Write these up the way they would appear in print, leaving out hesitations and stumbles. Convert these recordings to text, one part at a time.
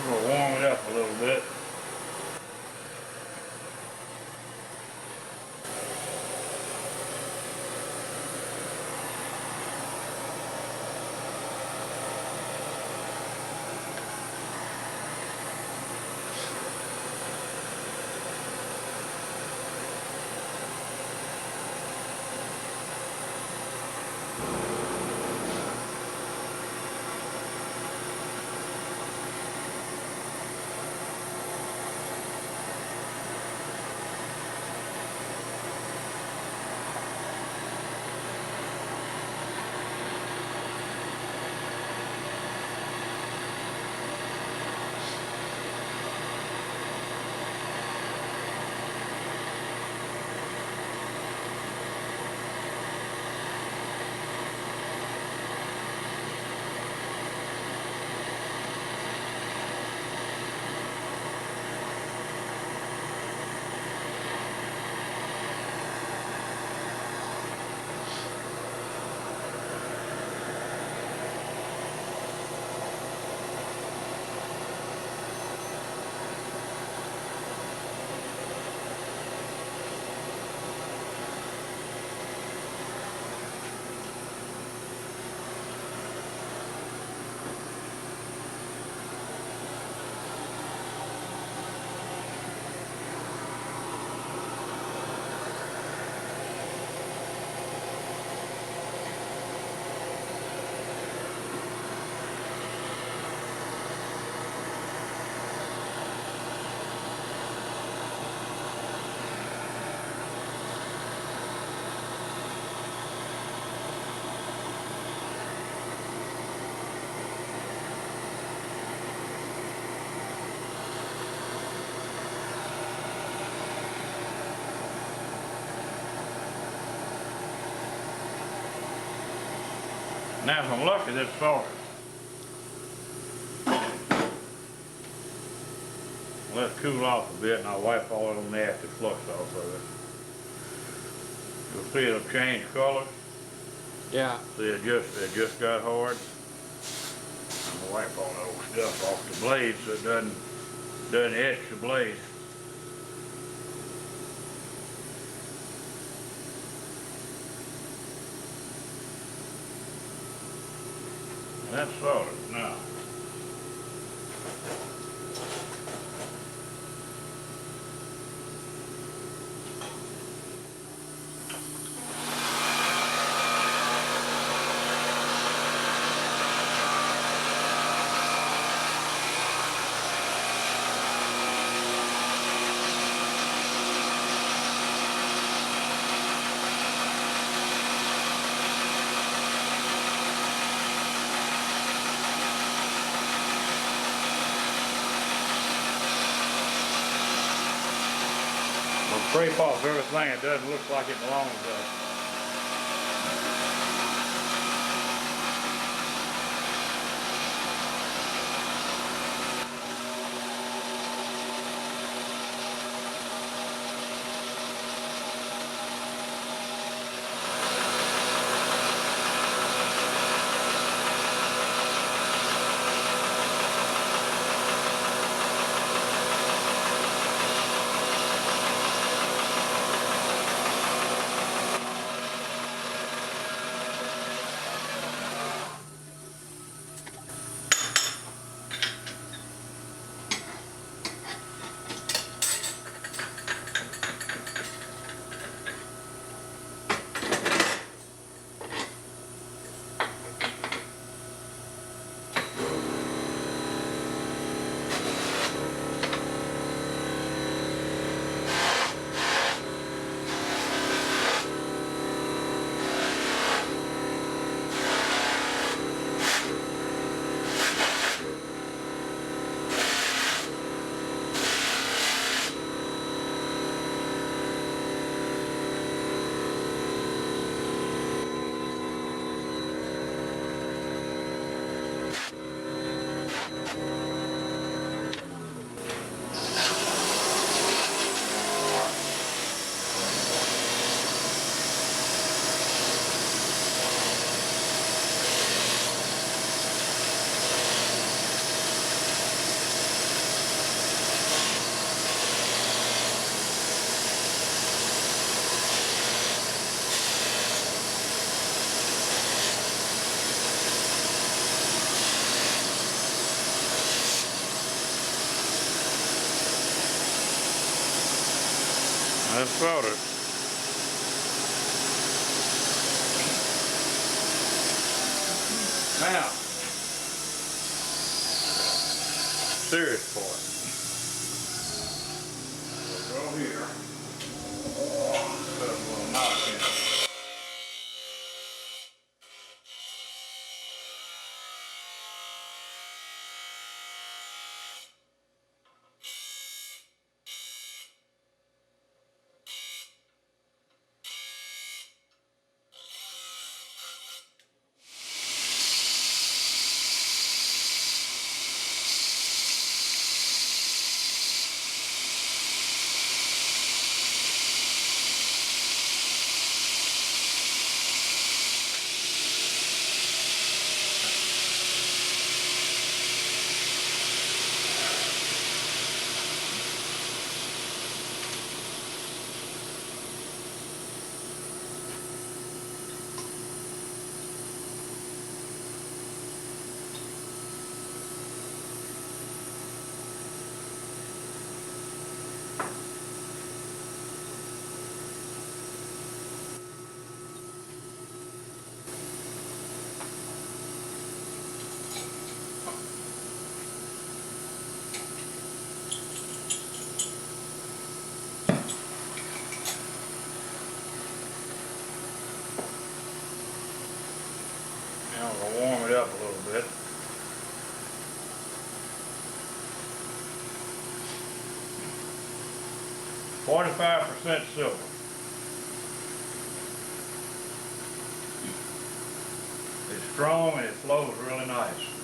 We'll warm it up a little bit. Now if I'm lucky, this solder. Let it cool off a bit and I'll wipe all the nasty flux off of it. You'll see it'll change color. Yeah. See it just got hard. I'm gonna wipe all that old stuff off the blade so it doesn't etch the blade. That's solid now. Scrape off everything that doesn't look like it belongs to us. soldered. Now, serious part. We'll go here. Put a little knock in it. Now I'm gonna warm it up a little bit. .45% silver. It's strong and it flows really nice.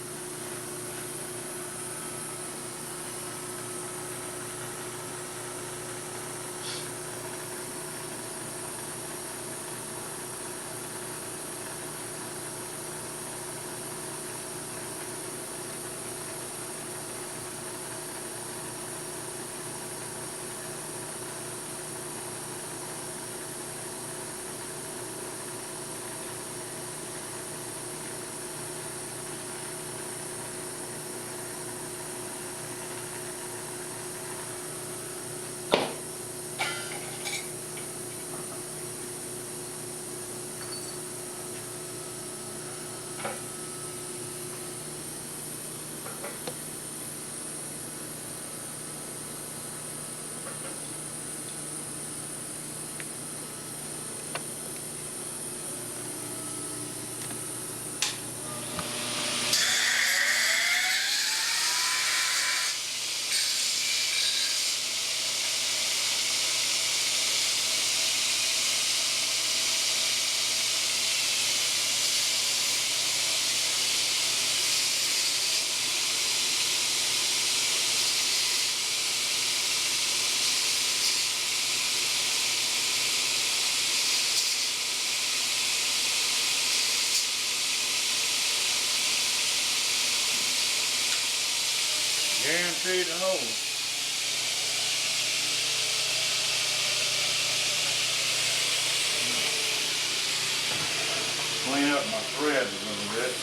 Guaranteed to hold. Clean up my threads a little bit.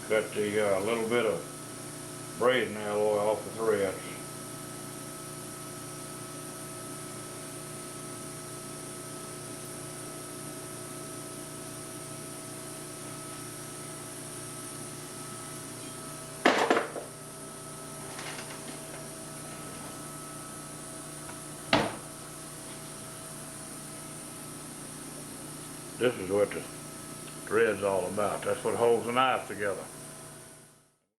Cut the little bit of braiding alloy off the threads. This is what the thread's all about. That's what holds the knife together.